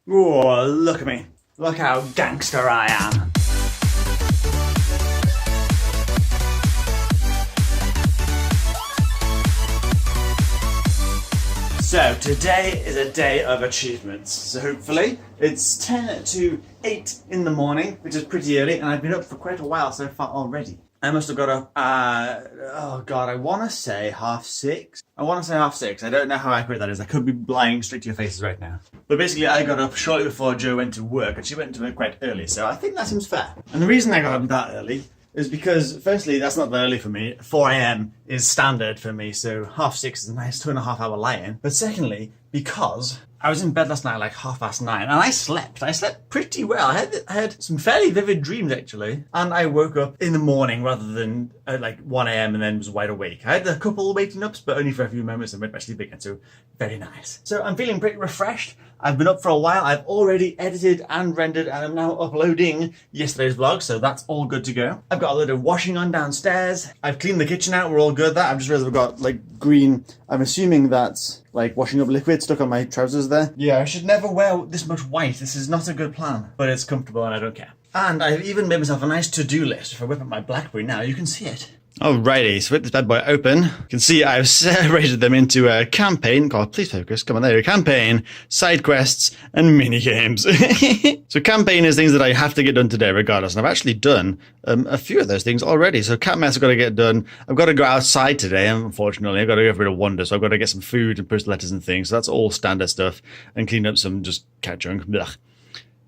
Oh, look at me. Look how gangster I am. So today is a day of achievements. So hopefully it's 10 to 8 in the morning, which is pretty early, and I've been up for quite a while so far already. I must have got up, I want to say half 6. I don't know how accurate that is. I could be lying straight to your faces right now. But basically I got up shortly before Jo went to work, and she went to work quite early, so I think that seems fair. And the reason I got up that early is because, firstly, that's not that early for me. 4 a.m. is standard for me, so half 6 is a nice 2.5 hour lie-in. But secondly, because I was in bed last night like 9:30, and I slept pretty well. I had some fairly vivid dreams, actually. And I woke up in the morning rather than at like 1 a.m. and then was wide awake. I had a couple of waking ups, but only for a few moments and went back to sleep again, so very nice. So I'm feeling pretty refreshed. I've been up for a while. I've already edited and rendered, and I'm now uploading yesterday's vlog, so that's all good to go. I've got a load of washing on downstairs. I've cleaned the kitchen out. We're all good. I've just realized I've got like green, I'm assuming that's like washing up liquid stuck on my trousers there. Yeah, I should never wear this much white. This is not a good plan, but it's comfortable and I don't care. And I've even made myself a nice to-do list. If I whip up my BlackBerry now, you can see it. Alrighty, so with this bad boy open, you can see I've separated them into a campaign called, please focus, come on there, campaign, side quests, and mini games. So campaign is things that I have to get done today regardless, and I've actually done a few of those things already. So cat mess I've got to get done. I've got to go outside today, unfortunately. I've got to go for a bit of wander, so I've got to get some food and post letters and things. So that's all standard stuff, and clean up some just cat junk. Blech.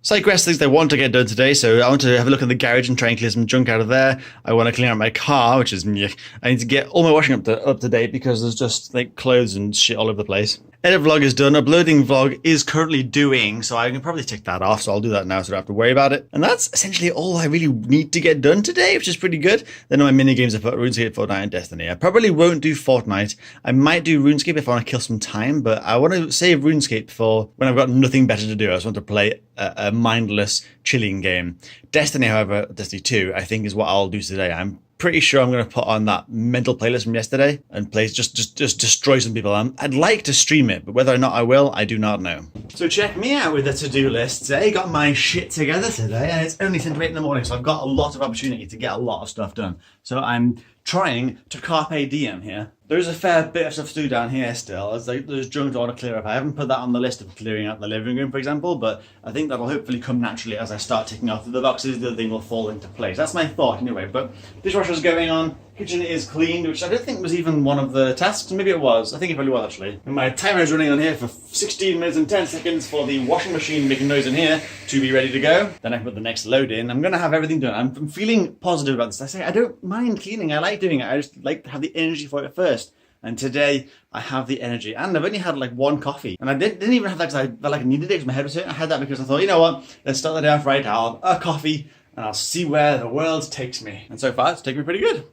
Side quest things I want to get done today, so I want to have a look in the garage and try and clear some junk out of there. I want to clean out my car, which is meh. I need to get all my washing up to date because there's just like clothes and shit all over the place. Edit vlog is done. Uploading vlog is currently doing, so I can probably tick that off, so I'll do that now so I don't have to worry about it. And that's essentially all I really need to get done today, which is pretty good. Then my mini games are RuneScape, Fortnite, and Destiny. I probably won't do Fortnite. I might do RuneScape if I want to kill some time, but I want to save RuneScape for when I've got nothing better to do. I just want to play a mindless, chilling game. Destiny, however, Destiny 2, I think is what I'll do today. I'm pretty sure I'm going to put on that mental playlist from yesterday and play just destroy some people. I'd like to stream it, but whether or not I will, I do not know. So check me out with the to-do list today. Got my shit together today, and it's only 10 to 8 in the morning, so I've got a lot of opportunity to get a lot of stuff done. So I'm trying to carpe diem here. There's a fair bit of stuff to do down here still. There's junk I want to clear up. I haven't put that on the list of clearing out the living room, for example, but I think that'll hopefully come naturally as I start ticking off the boxes. The other thing will fall into place. That's my thought anyway, but dishwasher's going on. Kitchen is cleaned, which I don't think was even one of the tasks. Maybe it was. I think it probably was, actually. And my timer is running on here for 16 minutes and 10 seconds for the washing machine making noise in here to be ready to go. Then I can put the next load in. I'm going to have everything done. I'm feeling positive about this. I say I don't mind cleaning. I like doing it. I just like to have the energy for it first. And today I have the energy, and I've only had like one coffee, and I didn't even have that because I felt like I needed it because my head was hurting. I had that because I thought, you know what, let's start the day off right. I'll have a coffee and I'll see where the world takes me. And so far it's taken me pretty good.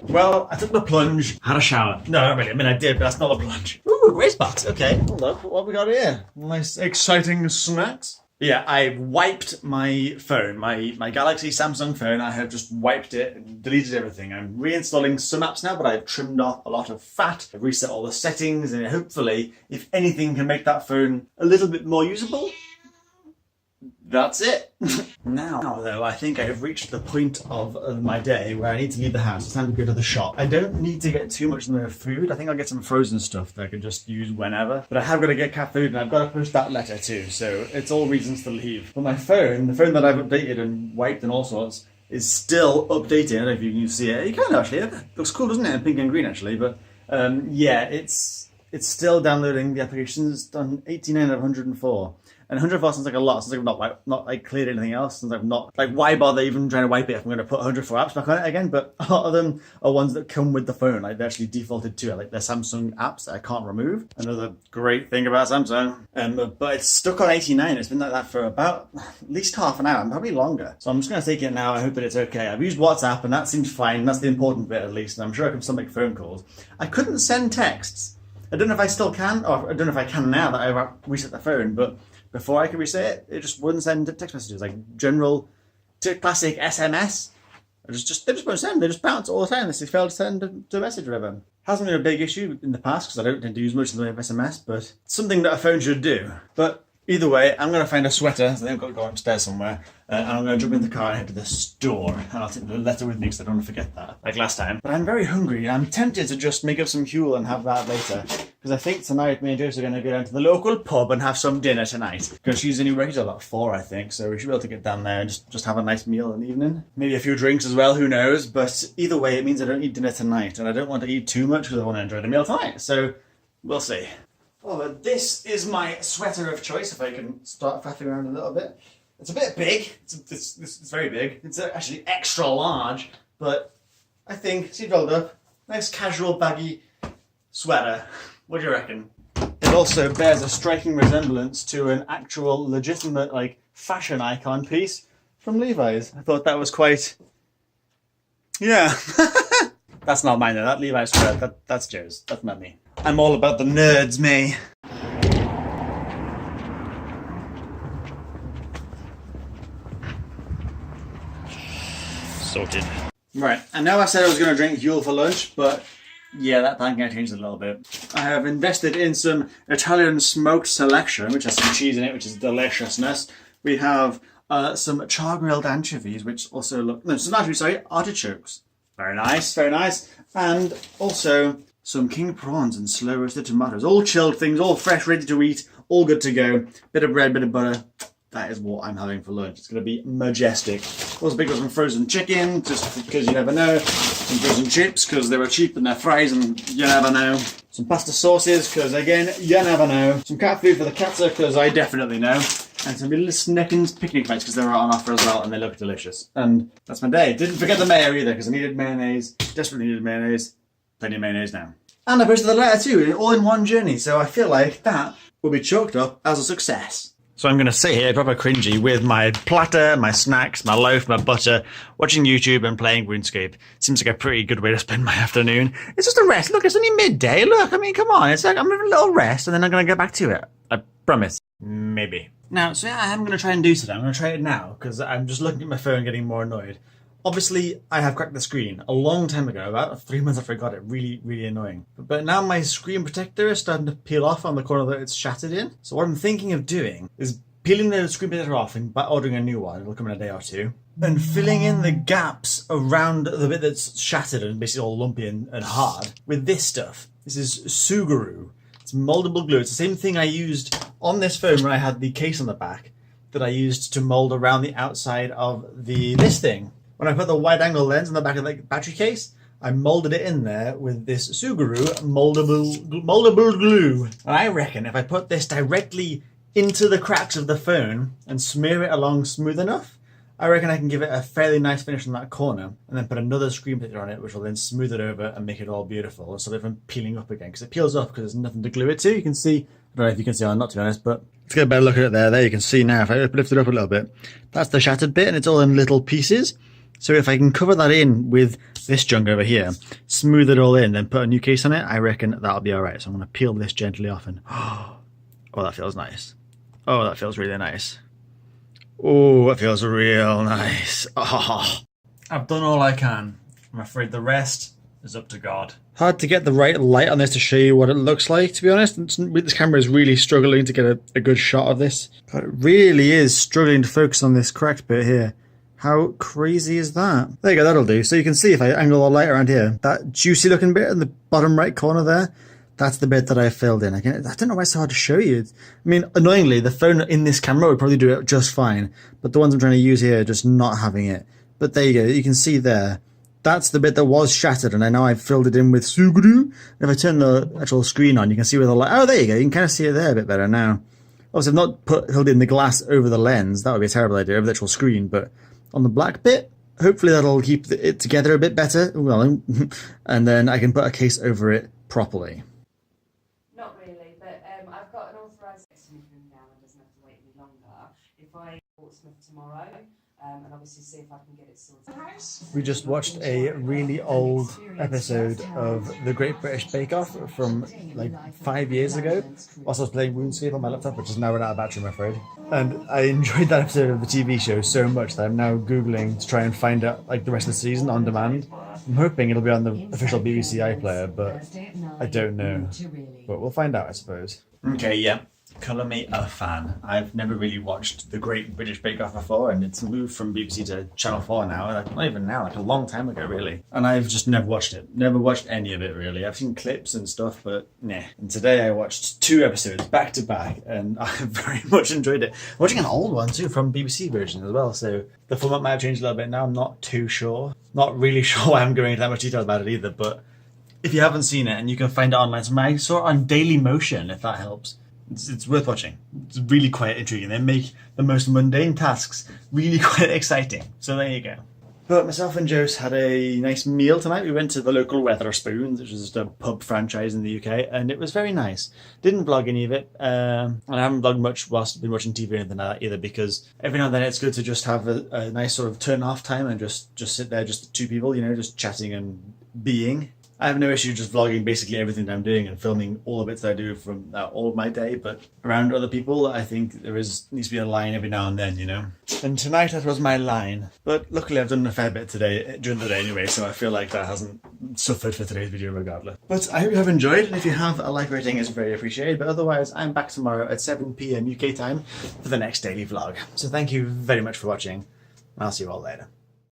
Well, I took the plunge, had a shower. No, not really. I mean, I did, but that's not the plunge. Ooh, race box. Okay, hold up. What have we got here? Nice, exciting snacks. Yeah, I wiped my phone, my Galaxy Samsung phone. I have just wiped it and deleted everything. I'm reinstalling some apps now, but I've trimmed off a lot of fat. I've reset all the settings, and hopefully, if anything can make that phone a little bit more usable, that's it. Now, though, I think I've reached the point of my day where I need to leave the house. It's time to go to the shop. I don't need to get too much in the food. I think I'll get some frozen stuff that I can just use whenever. But I have got to get cat food, and I've got to post that letter too. So it's all reasons to leave. But my phone, the phone that I've updated and wiped and all sorts, is still updating. I don't know if you can see it. You can actually. It looks cool, doesn't it? In pink and green, actually. But yeah, it's still downloading the application. It's done 89 out of 104. And 104 sounds like a lot, since I've not cleared anything else, since I've not, why bother even trying to wipe it if I'm going to put 104 apps back on it again? But a lot of them are ones that come with the phone, they're actually defaulted to it, like they're Samsung apps that I can't remove. Another great thing about Samsung. But it's stuck on 89, it's been like that for about at least half an hour, probably longer. So I'm just going to take it now, I hope that it's okay. I've used WhatsApp and that seems fine, that's the important bit at least, and I'm sure I can still make phone calls. I couldn't send texts. I don't know if I still can, or I don't know if I can now that I've reset the phone, but before I could reset it, it just wouldn't send text messages, like general, classic SMS. They just won't send. They just bounce all the time. They failed to send a message or whatever. Hasn't been a big issue in the past because I don't tend to use much in the way of SMS, but it's something that a phone should do. But Either way, I'm going to find a sweater, so I've got to go upstairs somewhere, and I'm going to jump in the car and head to the store, and I'll take the letter with me because I don't want to forget that, like last time. But I'm very hungry, and I'm tempted to just make up some Huel and have that later, because I think tonight me and Joyce are going to go down to the local pub and have some dinner tonight, because she's only ready till about 4, I think, so we should be able to get down there and just have a nice meal in the evening. Maybe a few drinks as well, who knows, but either way, it means I don't eat dinner tonight, and I don't want to eat too much because I want to enjoy the meal tonight, so we'll see. Oh, but this is my sweater of choice, if I can start faffing around a little bit. It's a bit big, it's very big. It's actually extra large, but I think, see it rolled up, nice casual baggy sweater. What do you reckon? It also bears a striking resemblance to an actual legitimate, like, fashion icon piece from Levi's. I thought that was quite, yeah. That's not mine though, that Levi's sweater, that's Joe's, that's not me. I'm all about the nerds, me. Sorted. Right, I know I said I was going to drink Huel for lunch, but yeah, that plan kind of changed a little bit. I have invested in some Italian smoked selection, which has some cheese in it, which is deliciousness. We have some char-grilled anchovies, which also look, no, some anchovies, sorry, artichokes. Very nice, very nice. And also some king prawns and slow roasted tomatoes. All chilled things, all fresh, ready to eat, all good to go. Bit of bread, bit of butter. That is what I'm having for lunch. It's going to be majestic. Also picked up some frozen chicken, just because you never know. Some frozen chips, because they were cheap and they're fries and you never know. Some pasta sauces, because again, you never know. Some cat food for the cats, because I definitely know. And some little Snickens picnic bites, because they were on offer as well and they look delicious. And that's my day. Didn't forget the mayo either, because I needed mayonnaise. Desperately needed mayonnaise. Plenty of mayonnaise now. And I posted the letter too, all in one journey, so I feel like that will be chalked up as a success. So I'm going to sit here proper cringy with my platter, my snacks, my loaf, my butter, watching YouTube and playing RuneScape. Seems like a pretty good way to spend my afternoon. It's just a rest. Look, it's only midday. Look, I mean, come on. It's like I'm having a little rest and then I'm going to get back to it. I promise. Maybe. Now, so yeah, I'm going to try and do today. I'm going to try it now because I'm just looking at my phone getting more annoyed. Obviously, I have cracked the screen a long time ago, about 3 months after I got it. Really, really annoying. But now my screen protector is starting to peel off on the corner that it's shattered in. So what I'm thinking of doing is peeling the screen protector off and ordering a new one. It'll come in a day or two. And filling in the gaps around the bit that's shattered and basically all lumpy and hard with this stuff. This is Suguru. It's moldable glue. It's the same thing I used on this phone when I had the case on the back that I used to mold around the outside of this thing. When I put the wide-angle lens on the back of the battery case, I molded it in there with this Suguru moldable glue. And I reckon if I put this directly into the cracks of the phone and smear it along smooth enough, I reckon I can give it a fairly nice finish on that corner and then put another screen protector on it, which will then smooth it over and make it all beautiful instead of peeling up again. Because it peels off because there's nothing to glue it to. You can see, I don't know if you can see or not, to be honest, but let's get a better look at it there. There you can see now, if I lift it up a little bit, that's the shattered bit and it's all in little pieces. So if I can cover that in with this junk over here, smooth it all in, then put a new case on it, I reckon that'll be all right. So I'm going to peel this gently off and, oh, that feels nice. Oh, that feels really nice. Oh, that feels real nice. Oh. I've done all I can. I'm afraid the rest is up to God. Hard to get the right light on this to show you what it looks like, to be honest. This camera is really struggling to get a good shot of this. But it really is struggling to focus on this cracked bit here. How crazy is that? There you go, that'll do. So you can see if I angle the light around here, that juicy looking bit in the bottom right corner there, that's the bit that I filled in. I don't know why it's so hard to show you. I mean, annoyingly, the phone in this camera would probably do it just fine, but the ones I'm trying to use here are just not having it. But there you go, you can see there. That's the bit that was shattered, and I know I've filled it in with Suguru. If I turn the actual screen on, you can see where the light... Oh, there you go, you can kind of see it there a bit better now. Obviously, I've not held in the glass over the lens. That would be a terrible idea, over the actual screen, but on the black bit, hopefully that'll keep it together a bit better. Well, and then I can put a case over it properly. Not really, but I've got an authorised anything now and doesn't have to wait any longer. If I Portsmouth tomorrow, and obviously see if I can get it sorted. We just watched a really old episode of The Great British Bake Off from like 5 years ago. Whilst I was playing RuneScape on my laptop, which is now run out of battery, I'm afraid. And I enjoyed that episode of the TV show so much that I'm now Googling to try and find out like the rest of the season on demand. I'm hoping it'll be on the official BBC iPlayer, but I don't know. But we'll find out, I suppose. Okay, yeah. Colour me a fan. I've never really watched The Great British Bake Off before, and it's moved from BBC to Channel 4 now, like, not even now, like a long time ago really. And I've just never watched it. Never watched any of it really. I've seen clips and stuff, but nah. And today I watched 2 episodes back to back, and I very much enjoyed it. I'm watching an old one too, from BBC version as well, so the format might have changed a little bit now, I'm not too sure. Not really sure why I'm going into that much detail about it either, but if you haven't seen it, and you can find it online, so I saw it on Daily Motion, if that helps. It's worth watching. It's really quite intriguing. They make the most mundane tasks really quite exciting. So there you go. But myself and Jose had a nice meal tonight. We went to the local Wetherspoons, which is just a pub franchise in the UK, and it was very nice. Didn't vlog any of it, and I haven't vlogged much whilst I've been watching TV or anything like that either, because every now and then it's good to just have a nice sort of turn off time and just sit there, just the 2 people, you know, just chatting and being. I have no issue just vlogging basically everything that I'm doing and filming all the bits that I do from all of my day, but around other people, I think there needs to be a line every now and then, you know? And tonight that was my line, but luckily I've done a fair bit today, during the day anyway, so I feel like that hasn't suffered for today's video regardless. But I hope you have enjoyed, and if you have, a like rating is very appreciated, but otherwise I'm back tomorrow at 7 PM UK time for the next daily vlog. So thank you very much for watching, and I'll see you all later.